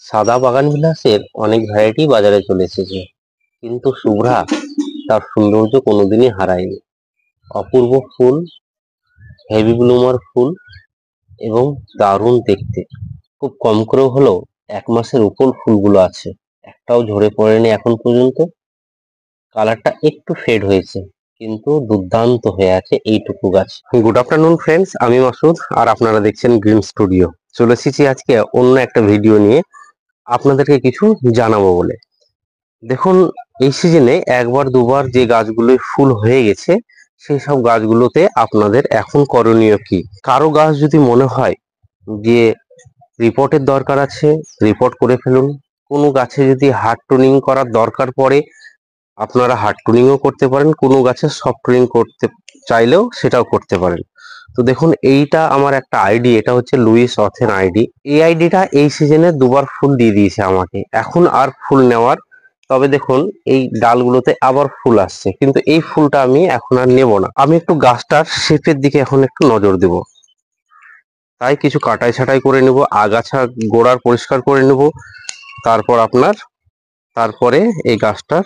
সাদা বাগানবিলাসের অনেক ভ্যারাইটি বাজারে চলে এসেছে, কিন্তু শুভ্রা তার সৌন্দর্য কোনোদিনই হারায়নি। অপূর্ব ফুল, হেভি ব্লুমার ফুল এবং দারুণ দেখতে। খুব কম করেও হলেও 1 মাসের উপর ফুলগুলো আছে, একটাও ঝরে পড়েনি এখন পর্যন্ত। কালারটা একটু ফেড হয়েছে, কিন্তু দুর্দান্ত হয়ে আছে এইটুকু গাছ। গুড আফটারনুন ফ্রেন্ডস, আমি মাসুদ আর আপনারা দেখছেন গ্রিন স্টুডিও। চলে এসেছি আজকে অন্য একটা ভিডিও নিয়ে আপনাদেরকে কিছু জানাবো বলে। দেখুন, এই সিজনে একবার দুবার যে গাছগুলোয় ফুল হয়ে গেছে সেই সব গাছগুলোতে আপনাদের এখন করণীয় কি। কারো গাছ যদি মনে হয় যে রিপোর্টের দরকার আছে, রিপোর্ট করে ফেলুন। কোনো গাছে যদি হার্ড টোনিং করার দরকার পড়ে, আপনারা হার্ড টোনিংও করতে পারেন। কোনো গাছে সফট টোনিং করতে চাইলেও সেটাও করতে পারেন। তো দেখুন, এইটা আমার একটা আইডি, এটা হচ্ছে লুইস অথেন আইডি। এই আইডিটা এই সিজনে দুবার ফুল দিয়ে দিয়েছে আমাকে, এখন আর ফুল নেওয়ার। তবে দেখুন, এই ডালগুলোতে আবার ফুল আসছে, কিন্তু এই ফুলটা আমি এখন আর নেব না। আমি একটু গাছটার শেপের দিকে এখন একটু নজর দেব, তাই কিছু কাটাই ছাঁটাই করে নেব, আগাছা গোড়ার পরিষ্কার করে নেব। তারপরে এই গাছটার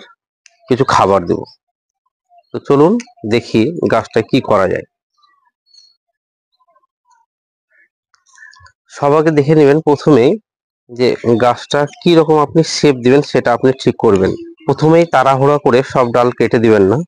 কিছু খাবার দেব। তো চলুন দেখি গাছটা কি করা যায়। সবাইকে দেখে নেবেন প্রথমেই যে গাছটা কি রকম আপনি শেপ দিবেন সেটা আপনি ঠিক করবেন। প্রথমেই তাড়াহুড়া করে সব ডাল কেটে দিবেন না।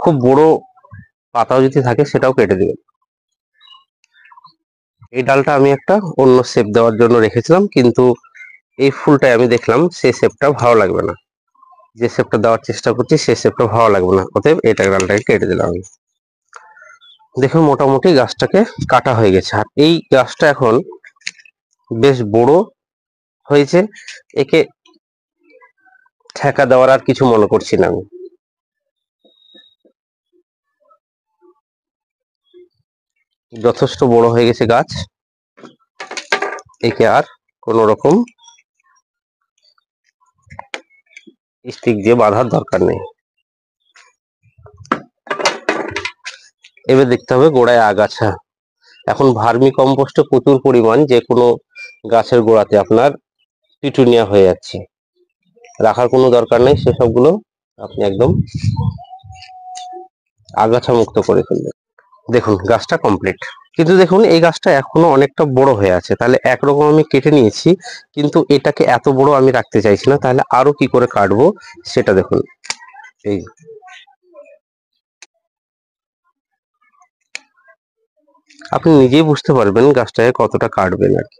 খুব বড় পাতাও যদি থাকে সেটাও কেটে দিবেন। এই ডালটা আমি একটা অন্য শেপ দেওয়ার জন্য রেখেছিলাম, কিন্তু এই ফুলটাই আমি দেখলাম সেই শেপটা ভালো লাগবে না। যে শেপটা দেওয়ার চেষ্টা করছি সেই শেপটা ভালো লাগবে না, অতএব এটা ডালটাকে কেটে দিলাম আমি। দেখুন, মোটামুটি গাছটাকে কাটা হয়ে গেছে। আর এই গাছটা এখন বেশ বড় হয়েছে, একে ঠেকা দেওয়ার আর কিছু মনে করছি না আমি। যথেষ্ট বড় হয়ে গেছে গাছ, একে আর কোন রকম স্টিক দিয়ে বাঁধার দরকার নেই। এবার দেখতে হবে গোড়ায় আগাছা। এখন ভার্মি কম্পোস্টে প্রচুর পরিমাণ যে কোনো গাছের গোড়াতে আপনার পিটুনিয়া হয়ে যাচ্ছে, রাখার কোনো দরকার নেই। সেসবগুলো আপনি একদম আগাছা মুক্ত করে ফেলবেন। দেখুন, গাছটা কমপ্লিট, কিন্তু দেখুন এই গাছটা এখনো অনেকটা বড় হয়ে আছে। তাহলে একরকম আমি কেটে নিয়েছি, কিন্তু এটাকে এত বড় আমি রাখতে চাইছি না। তাহলে আরো কি করে কাটবো সেটা দেখুন। এই আপনি নিজেই বুঝতে পারবেন গাছটাকে কতটা কাটবেন আর কি।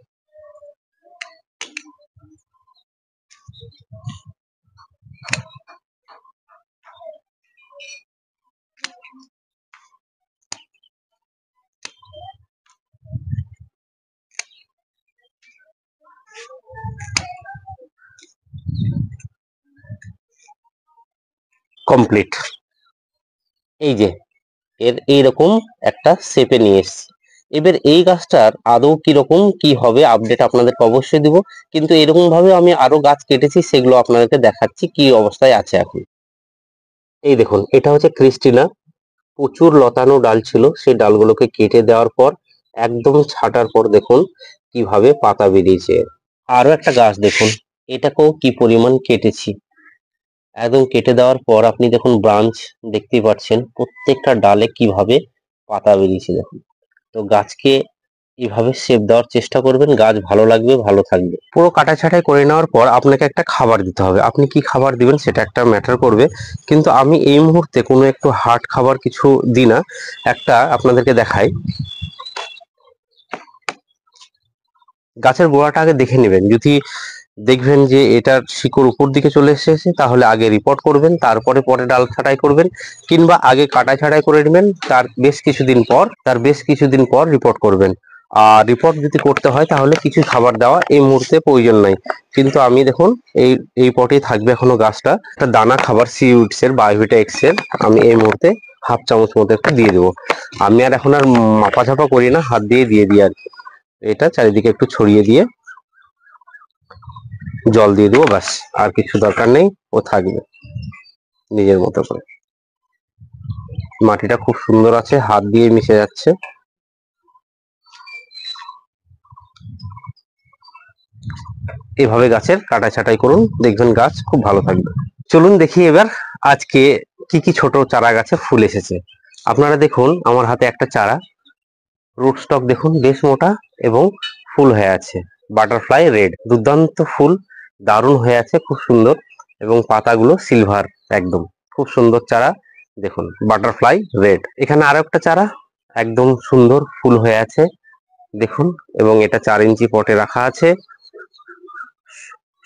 কমপ্লিট। এই যে এইরকম একটা শেপে নিয়ে এসেছি। এবার এই গাছটার আদৌ কিরকম কি হবে আপডেট আপনাদেরকে অবশ্যই দিব, কিন্তু এরকম ভাবে আমি আরো গাছ কেটেছি, সেগুলো আপনাদেরকে দেখাচ্ছি কি অবস্থায় আছে এখন। এই দেখুন, এটা হচ্ছে ক্রিস্টিনা। প্রচুর লতানো ডাল ছিল, সেই ডালগুলোকে কেটে দেওয়ার পর একদম ছাটার পর দেখুন কিভাবে পাতা বেরিয়েছে। আরো একটা গাছ দেখুন, এটাকেও কি পরিমাণ কেটেছি। একদম কেটে দেওয়ার পর আপনি দেখুন ব্রাঞ্চ দেখতেই পাচ্ছেন, প্রত্যেকটা ডালে কিভাবে পাতা বেরিয়েছে দেখুন। তো গাছকে এইভাবে শেপ দেওয়ার চেষ্টা করবেন, গাছ ভালো লাগবে, ভালো থাকবে। পুরো কাটা ছাঁটাই করে নেওয়ার পর আপনাকে একটা খাবার দিতে হবে। আপনি কি খাবার দিবেন সেটা একটা ম্যাটার করবে, কিন্তু আমি এই মুহূর্তে কোনো একটু হার্ড খাবার কিছু দিই না। একটা আপনাদেরকে দেখাই। গাছের গোড়াটা আগে দেখে নেবেন, যদি দেখবেন যে এটার শিকড় উপর দিকে চলে এসেছে তাহলে আগে রিপোর্ট করবেন, তারপরে পরে ডাল ছাঁটাই করবেন। কিংবা আগে কাটা ছাঁটাই করে নেবেন, তার বেশ কিছুদিন পর রিপোর্ট করবেন। আর রিপোর্ট যদি করতে হয় তাহলে কিছু খাবার দেওয়া এই মুহূর্তে প্রয়োজন নাই। কিন্তু আমি দেখুন এই পটেই থাকবে এখনো গাছটা, একটা দানা খাবার সিউডস এর বায়োভিটা এক্স এর আমি এই মুহূর্তে হাফ চামচ মতো একটু দিয়ে দেবো। আমি আর এখন আর মাপা ঝাপা করি না, হাত দিয়ে দিই আর কি। এটা চারিদিকে একটু ছড়িয়ে দিয়ে জল দিয়ে দেবো, ব্যাস। আর কিছু দরকার নেই, ও থাকবে নিজের মতো করে। মাটিটা খুব সুন্দর আছে, হাত দিয়ে মিশে যাচ্ছে। এভাবে গাছের কাটাই ছাঁটাই করুন, দেখবেন গাছ খুব ভালো থাকবে। চলুন দেখি এবার আজকে কি কি ছোট চারা গাছে ফুল এসেছে। আপনারা দেখুন আমার হাতে একটা চারা, রুট স্টক দেখুন বেশ মোটা এবং ফুল হয়ে আছে। বাটারফ্লাই রেড, দুর্দান্ত ফুল, দারুণ হয়ে আছে, খুব সুন্দর। এবং পাতাগুলো সিলভার একদম, খুব সুন্দর চারা। দেখুন বাটারফ্লাই রেড। এখানে আরো একটা চারা, একদম সুন্দর ফুল হয়ে আছে দেখুন। এবং এটা 4 ইঞ্চি পটে রাখা আছে।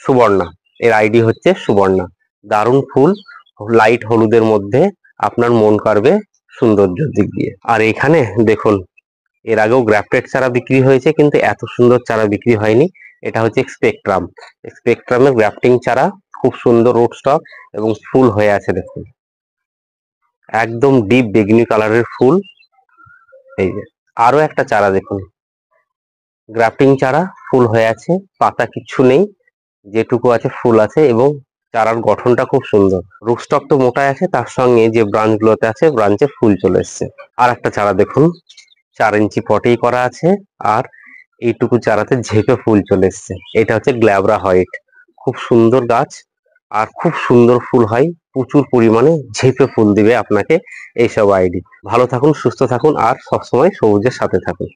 সুবর্ণা, এর আইডি হচ্ছে সুবর্ণা। দারুণ ফুল, লাইট হলুদের মধ্যে, আপনার মন কাড়বে সৌন্দর্যের দিক দিয়ে। আর এখানে দেখুন, এর আগেও গ্রাফটেড চারা বিক্রি হয়েছে, কিন্তু এত সুন্দর চারা বিক্রি হয়নি। এটা হচ্ছে স্পেকট্রাম, স্পেকট্রামের গ্রাফটিং চারা, খুব সুন্দর রুট স্টক এবং ফুল হয়ে আছে দেখুন, একদম ডিপ বেগুনি কালারের ফুল। এই যে আরো একটা চারা দেখুন, গ্রাফটিং চারা, ফুল হয়ে আছে, পাতা কিচ্ছু নেই, যেটুকু আছে ফুল আছে। এবং চারার গঠনটা খুব সুন্দর। রুটস্টক তো মোটাই আছে, তার সঙ্গে যে ব্রাঞ্চ গুলোতে আছে ব্রাঞ্চে ফুল চলে এসছে। আর একটা চারা দেখুন, 4 ইঞ্চি পটেই করা আছে, আর এইটুকু চারাতে ঝেঁপে ফুল চলে এসছে। এটা হচ্ছে গ্ল্যাবরা হোয়াইট, খুব সুন্দর গাছ আর খুব সুন্দর ফুল হয়, প্রচুর পরিমাণে ঝেঁপে ফুল দিবে আপনাকে এইসব আইডি। ভালো থাকুন, সুস্থ থাকুন, আর সবসময় সবুজের সাথে থাকুন।